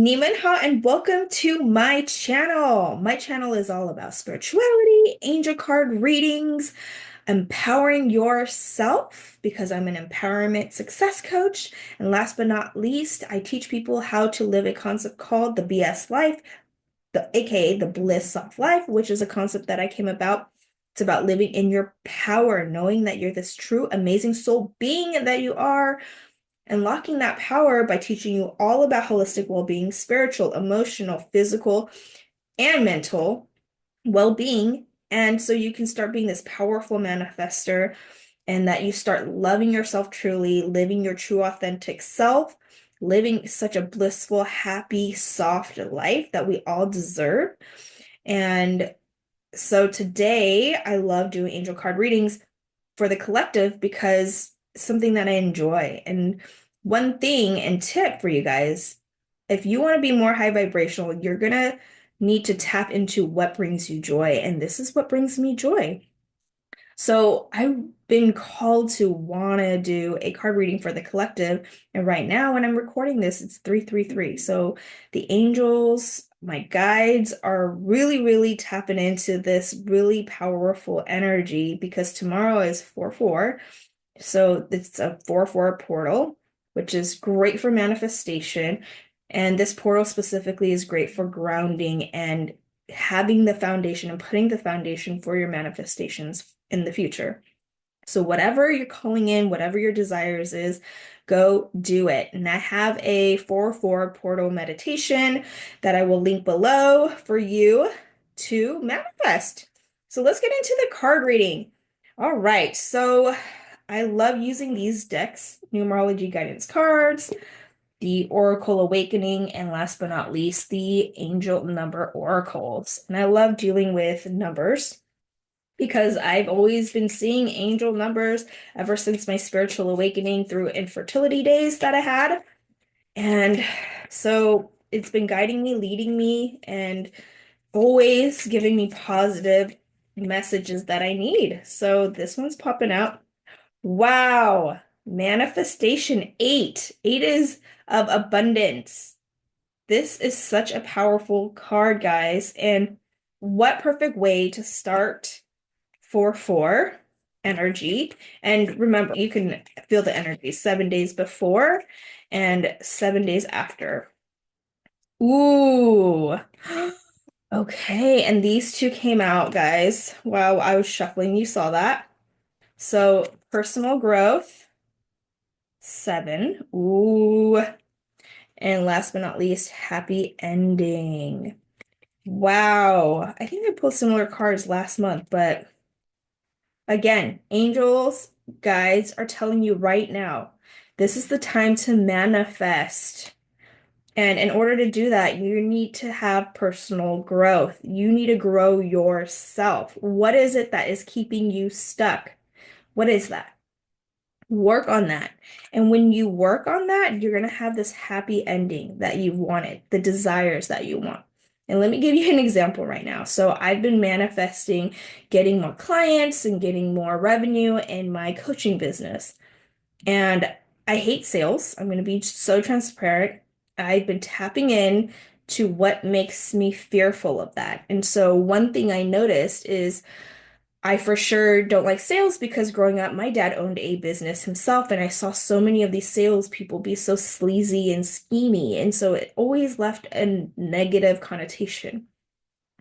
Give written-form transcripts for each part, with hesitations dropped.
Nimenha, and welcome to my channel. My channel is all about spirituality, angel card readings, empowering yourself because I'm an empowerment success coach. And last but not least, I teach people how to live a concept called the BS life, aka the bliss of life, which is a concept that I came about. It's about living in your power, knowing that you're this true, amazing soul being that you are. Unlocking that power by teaching you all about holistic well-being, spiritual, emotional, physical, and mental well-being. And so you can start being this powerful manifester and that you start loving yourself truly, living your true, authentic self, living such a blissful, happy, soft life that we all deserve. And so today I love doing angel card readings for the collective because it's something that I enjoy. And one thing and tip for you guys, if you want to be more high vibrational, you're gonna need to tap into what brings you joy. And this is what brings me joy. So I've been called to want to do a card reading for the collective. And right now, when I'm recording this, it's 333. So the angels, my guides are really, really tapping into this really powerful energy because tomorrow is 4/4. So it's a 4/4 portal, which is great for manifestation. And this portal specifically is great for grounding and having the foundation and putting the foundation for your manifestations in the future. So whatever you're calling in, whatever your desires is, go do it. And I have a 4/4 portal meditation that I will link below for you to manifest. So let's get into the card reading. All right, so I love using these decks, numerology guidance cards, the Oracle Awakening, and last but not least, the Angel Number Oracles. And I love dealing with numbers because I've always been seeing angel numbers ever since my spiritual awakening through infertility days that I had. And so it's been guiding me, leading me, and always giving me positive messages that I need. So this one's popping out. Wow. Manifestation 8. 8 is of abundance. This is such a powerful card, guys. And what perfect way to start 4/4 energy. And remember, you can feel the energy 7 days before and 7 days after. Ooh. Okay, and these two came out, guys. Wow, I was shuffling. You saw that. So, personal growth, 7. Ooh. And last but not least, happy ending. Wow. I think I pulled similar cards last month, but again, angels, guides are telling you right now, this is the time to manifest. And in order to do that, you need to have personal growth. You need to grow yourself. What is it that is keeping you stuck? What is that? Work on that. And when you work on that, you're going to have this happy ending that you've wanted, the desires that you want. And let me give you an example right now. So I've been manifesting getting more clients and getting more revenue in my coaching business. And I hate sales. I'm going to be so transparent. I've been tapping in to what makes me fearful of that. And so one thing I noticed is I for sure don't like sales because growing up, my dad owned a business himself, and I saw so many of these sales people be so sleazy and schemy. And so it always left a negative connotation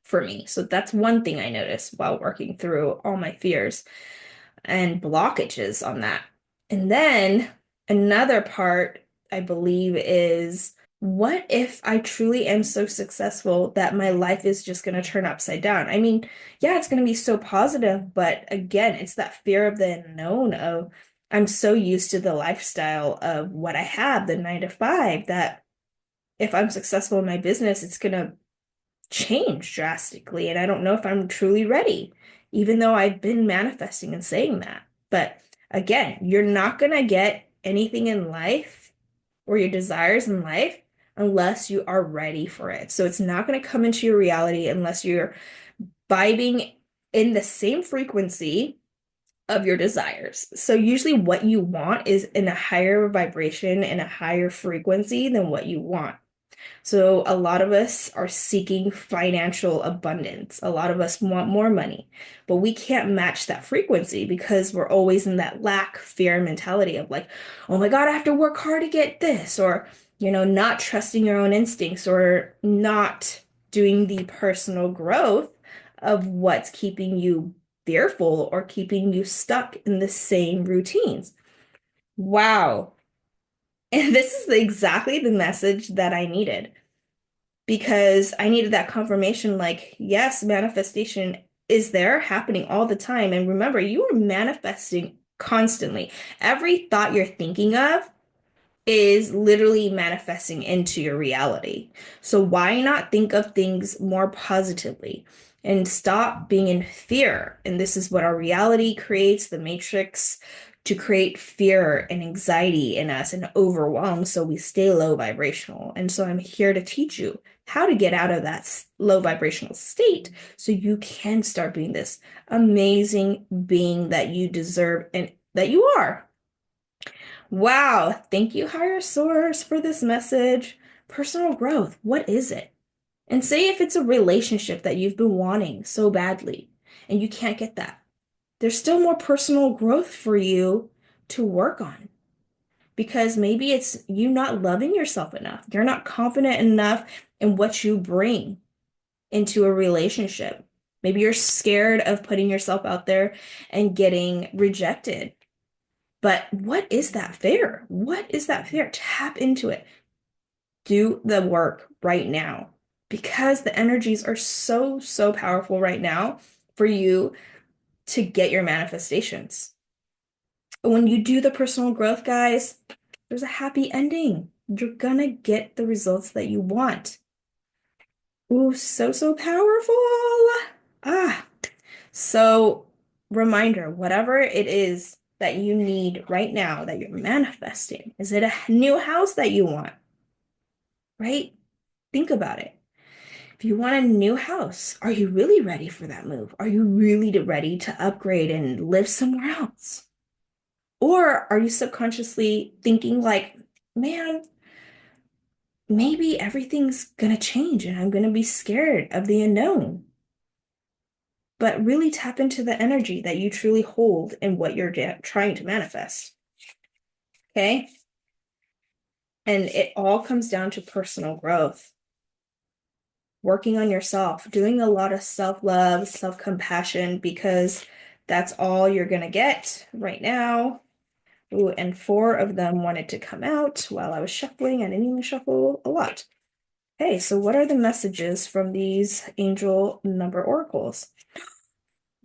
for me. So that's one thing I noticed while working through all my fears and blockages on that. And then another part, I believe, is what if I truly am so successful that my life is just going to turn upside down? I mean, yeah, it's going to be so positive, but again, it's that fear of the unknown of I'm so used to the lifestyle of what I have, the 9 to 5, that if I'm successful in my business, it's going to change drastically. And I don't know if I'm truly ready, even though I've been manifesting and saying that. But again, you're not going to get anything in life or your desires in life unless you are ready for it. So it's not going to come into your reality unless you're vibing in the same frequency of your desires. So usually what you want is in a higher vibration and a higher frequency than what you want. So a lot of us are seeking financial abundance. A lot of us want more money, but we can't match that frequency because we're always in that lack fear mentality of like, oh my God, I have to work hard to get this, or, not trusting your own instincts or not doing the personal growth of what's keeping you fearful or keeping you stuck in the same routines. Wow. And this is exactly the message that I needed because I needed that confirmation like, yes, manifestation is there happening all the time. And remember, you are manifesting constantly. Every thought you're thinking of is literally manifesting into your reality. So why not think of things more positively and stop being in fear? And this is what our reality creates, the matrix, to create fear and anxiety in us and overwhelm so we stay low vibrational. And so I'm here to teach you how to get out of that low vibrational state so you can start being this amazing being that you deserve and that you are. Wow, thank you, higher source, for this message. Personal growth, what is it? And say if it's a relationship that you've been wanting so badly and you can't get that. There's still more personal growth for you to work on because maybe it's you not loving yourself enough. You're not confident enough in what you bring into a relationship. Maybe you're scared of putting yourself out there and getting rejected. But what is that fear? What is that fear? Tap into it. Do the work right now because the energies are so, so powerful right now for you to get your manifestations. When you do the personal growth, guys, there's a happy ending. You're gonna get the results that you want. Ooh, so, so powerful. Ah, so reminder, whatever it is that you need right now that you're manifesting, is it a new house that you want? Right? Think about it. If you want a new house, are you really ready for that move? Are you really ready to upgrade and live somewhere else? Or are you subconsciously thinking like, man, maybe everything's gonna change and I'm gonna be scared of the unknown? But really tap into the energy that you truly hold in what you're trying to manifest. Okay? And it all comes down to personal growth, working on yourself, doing a lot of self-love, self-compassion, because that's all you're going to get right now. Ooh, and four of them wanted to come out while I was shuffling. I didn't even shuffle a lot. Okay, so what are the messages from these angel number oracles?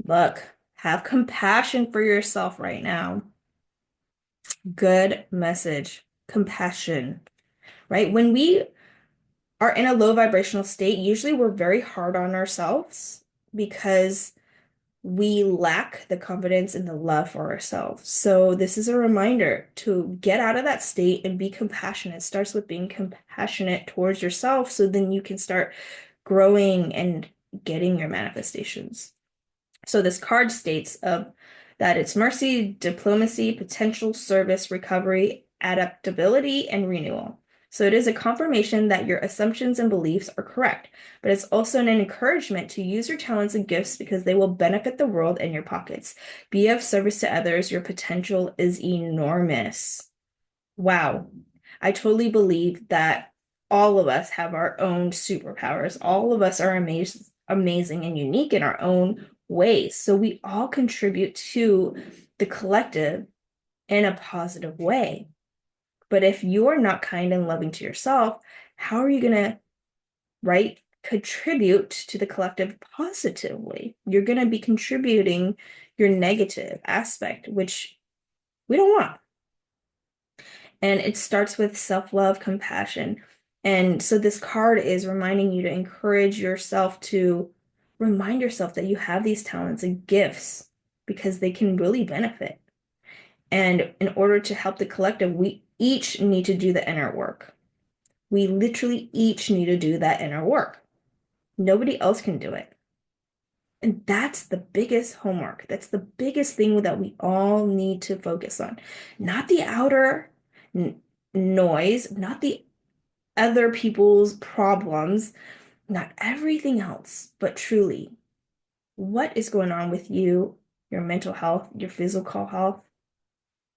Look, have compassion for yourself right now. Good message. Compassion, right? When we are in a low vibrational state, usually we're very hard on ourselves because we lack the confidence and the love for ourselves. So this is a reminder to get out of that state and be compassionate. It starts with being compassionate towards yourself so then you can start growing and getting your manifestations. So this card states that it's mercy, diplomacy, potential service, recovery, adaptability, and renewal. So it is a confirmation that your assumptions and beliefs are correct, but it's also an encouragement to use your talents and gifts because they will benefit the world and your pockets. Be of service to others. Your potential is enormous. Wow. I totally believe that all of us have our own superpowers. All of us are amazing and unique in our own ways. So we all contribute to the collective in a positive way. But if you're not kind and loving to yourself, how are you going to, right, contribute to the collective positively? You're going to be contributing your negative aspect, which we don't want. And it starts with self-love, compassion. And so this card is reminding you to encourage yourself to remind yourself that you have these talents and gifts because they can really benefit. And in order to help the collective, we each need to do the inner work. We literally each need to do that inner work. Nobody else can do it. And that's the biggest homework. That's the biggest thing that we all need to focus on. Not the outer noise, not the other people's problems, not everything else, but truly, what is going on with you, your mental health, your physical health?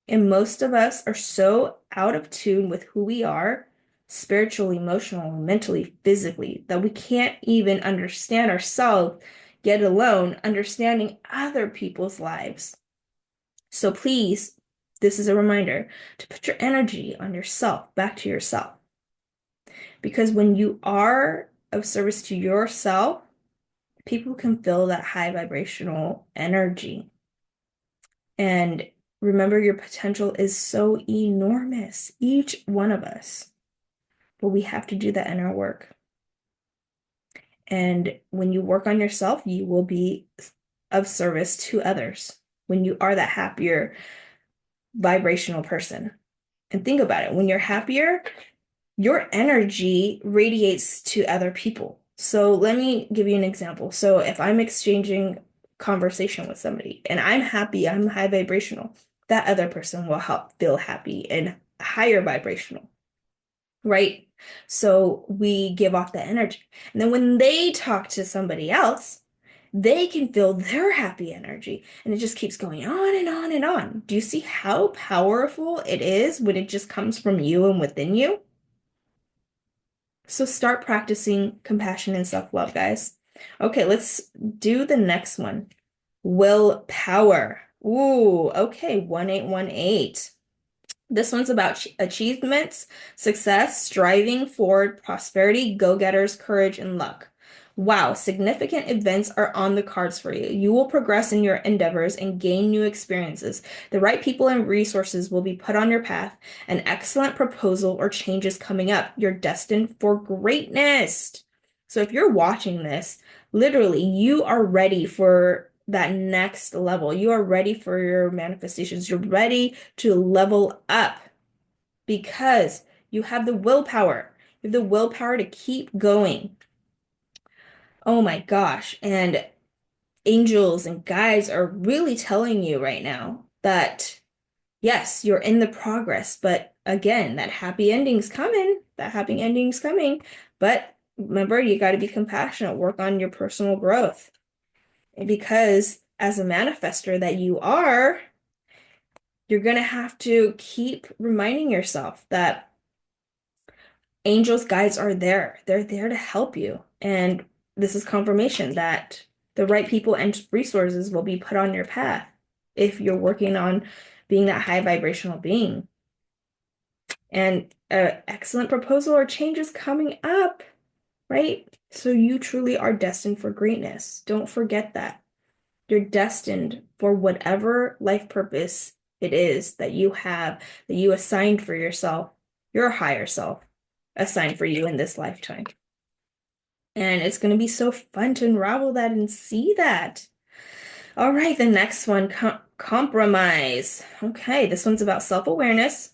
And most of us are so out of tune with who we are, spiritually, emotionally, mentally, physically, that we can't even understand ourselves, yet alone understanding other people's lives. So please, this is a reminder to put your energy on yourself, back to yourself. Because when you are of service to yourself, people can feel that high vibrational energy. And remember, your potential is so enormous, each one of us. But we have to do that inner work. And when you work on yourself, you will be of service to others when you are that happier vibrational person. And think about it, when you're happier, your energy radiates to other people. So let me give you an example. So if I'm exchanging conversation with somebody and I'm happy, I'm high vibrational, that other person will help feel happy and higher vibrational, right? So we give off the energy. And then when they talk to somebody else, they can feel their happy energy. And it just keeps going on and on and on. Do you see how powerful it is when it just comes from you and within you? So start practicing compassion and self-love, guys. Okay, let's do the next one. Willpower. Ooh, okay, 1818. This one's about achievements, success, striving forward, prosperity, go-getters, courage, and luck. Wow, significant events are on the cards for you. You will progress in your endeavors and gain new experiences. The right people and resources will be put on your path. An excellent proposal or change is coming up. You're destined for greatness. So if you're watching this, literally, you are ready for that next level. You are ready for your manifestations. You're ready to level up because you have the willpower. You have the willpower to keep going. Oh my gosh. And angels and guides are really telling you right now that yes, you're in the progress, but again, that happy ending's coming. That happy ending's coming. But remember, you got to be compassionate, work on your personal growth. Because as a manifester that you are, you're going to have to keep reminding yourself that angels, guides are there. They're there to help you. And this is confirmation that the right people and resources will be put on your path if you're working on being that high vibrational being. And an excellent proposal or change is coming up, right? So you truly are destined for greatness. Don't forget that. You're destined for whatever life purpose it is that you have, that you assigned for yourself, your higher self assigned for you in this lifetime. And it's going to be so fun to unravel that and see that. All right, the next one, compromise. Okay, this one's about self-awareness.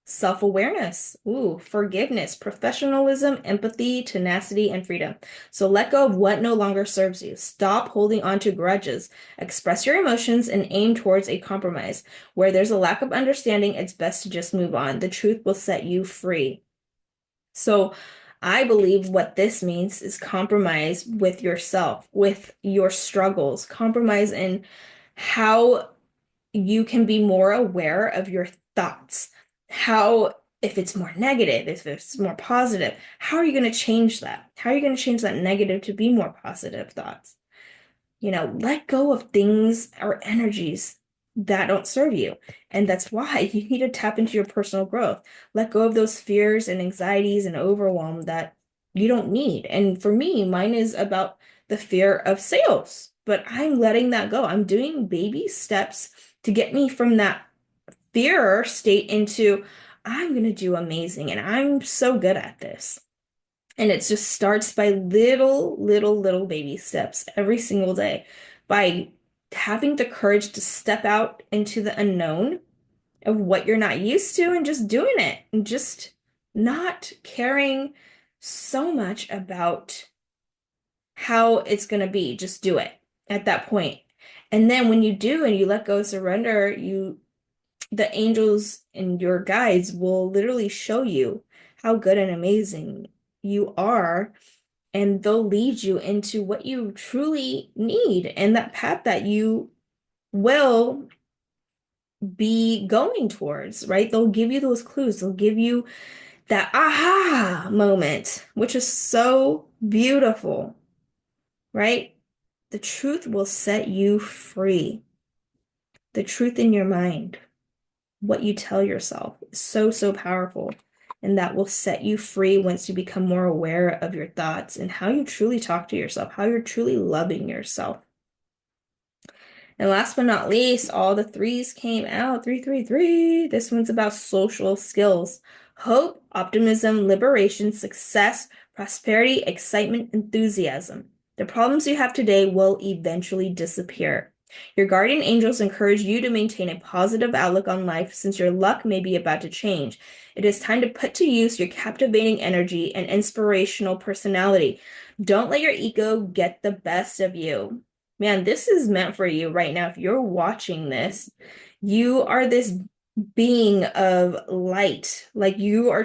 Self-awareness. Ooh, forgiveness, professionalism, empathy, tenacity, and freedom. So let go of what no longer serves you. Stop holding on to grudges. Express your emotions and aim towards a compromise. Where there's a lack of understanding, it's best to just move on. The truth will set you free. So I believe what this means is compromise with yourself, with your struggles, compromise in how you can be more aware of your thoughts. How, if it's more negative, if it's more positive, how are you going to change that? How are you going to change that negative to be more positive thoughts? Let go of things or energies that don't serve you. And that's why you need to tap into your personal growth. Let go of those fears and anxieties and overwhelm that you don't need. And for me, mine is about the fear of sales, but I'm letting that go. I'm doing baby steps to get me from that fear state into I'm going to do amazing and I'm so good at this. And it just starts by little, little, little baby steps every single day by having the courage to step out into the unknown of what you're not used to and just doing it and just not caring so much about how it's going to be. Just do it at that point. And then when you do and you let go, surrender, the angels and your guides will literally show you how good and amazing you are, and they'll lead you into what you truly need and that path that you will be going towards, right? They'll give you those clues. They'll give you that aha moment, which is so beautiful, right? The truth will set you free. The truth in your mind, what you tell yourself is so, so powerful. And that will set you free once you become more aware of your thoughts and how you truly talk to yourself, how you're truly loving yourself. And last but not least, all the threes came out. 333. This one's about social skills. Hope, optimism, liberation, success, prosperity, excitement, enthusiasm. The problems you have today will eventually disappear. Your guardian angels encourage you to maintain a positive outlook on life since your luck may be about to change. It is time to put to use your captivating energy and inspirational personality. Don't let your ego get the best of you. Man, this is meant for you right now. If you're watching this, you are this being of light. Like you are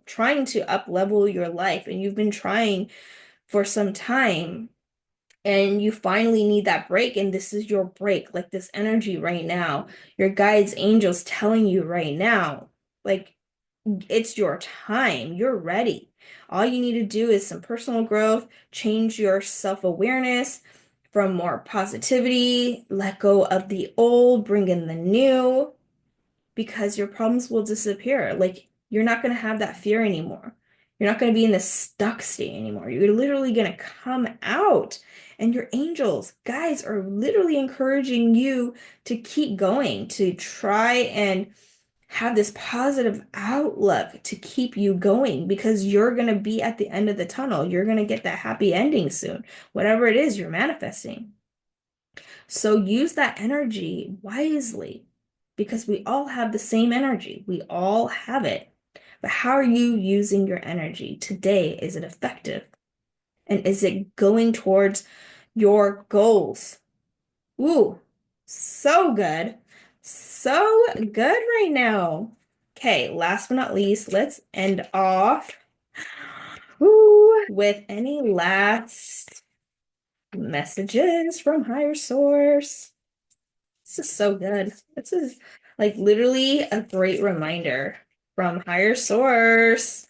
trying to up level your life, and you've been trying for some time, and you finally need that break, and this is your break. Like this energy right now, your guides, angels telling you right now, like it's your time. You're ready. All you need to do is some personal growth, change your self-awareness from more positivity, let go of the old, bring in the new, because your problems will disappear. Like you're not going to have that fear anymore. You're not going to be in this stuck state anymore. You're literally going to come out, and your angels, guys, are literally encouraging you to keep going, to try and have this positive outlook to keep you going because you're going to be at the end of the tunnel. You're going to get that happy ending soon, whatever it is you're manifesting. So use that energy wisely because we all have the same energy. We all have it. But how are you using your energy today? Is it effective? And is it going towards your goals? Ooh, so good. So good right now. Okay, last but not least, let's end off with any last messages from higher source. This is so good. This is like literally a great reminder from higher source.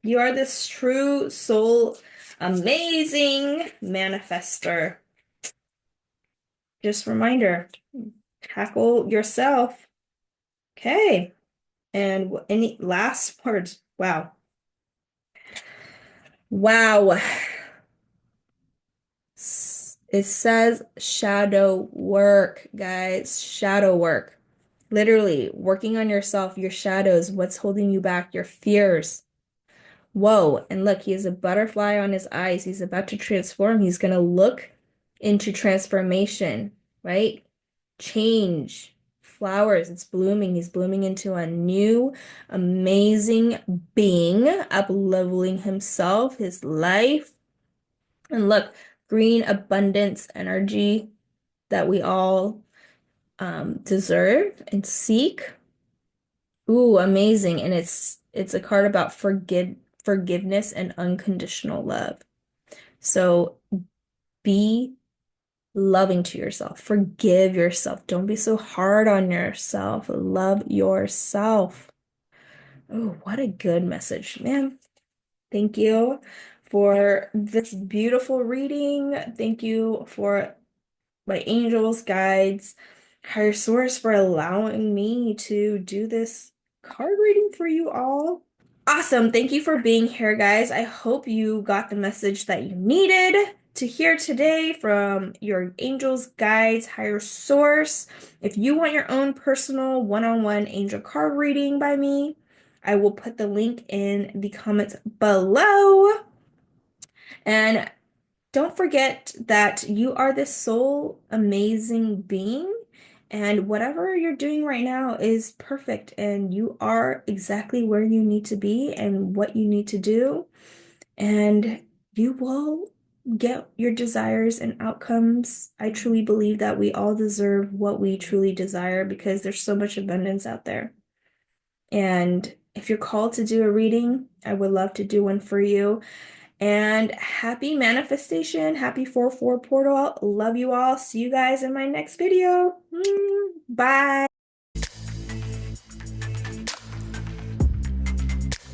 You are this true soul, amazing manifester. Just reminder, tackle yourself. Okay. And any last words? Wow. Wow. It says shadow work, guys. Shadow work. Literally working on yourself, your shadows, what's holding you back, your fears. Whoa. And look, he has a butterfly on his eyes. He's about to transform. He's going to look into transformation, right? Change. Flowers, it's blooming. He's blooming into a new, amazing being, up-leveling himself, his life. And look, green abundance energy that we all deserve and seek. Ooh, amazing. And it's a card about forgiveness and unconditional love. So be loving to yourself. Forgive yourself. Don't be so hard on yourself. Love yourself. Oh, what a good message, man. Thank you for this beautiful reading. Thank you for my angels, guides, higher source for allowing me to do this card reading for you all. Awesome. Thank you for being here, guys. I hope you got the message that you needed to hear today from your angels, guides, higher source. If you want your own personal one-on-one angel card reading by me, I will put the link in the comments below. And don't forget that you are this soul amazing being, and whatever you're doing right now is perfect, and you are exactly where you need to be and what you need to do, and you will get your desires and outcomes. I truly believe that we all deserve what we truly desire because there's so much abundance out there. And If you're called to do a reading, I would love to do one for you. And happy manifestation. Happy 4/4 portal. Love you all. See you guys in my next video. Bye.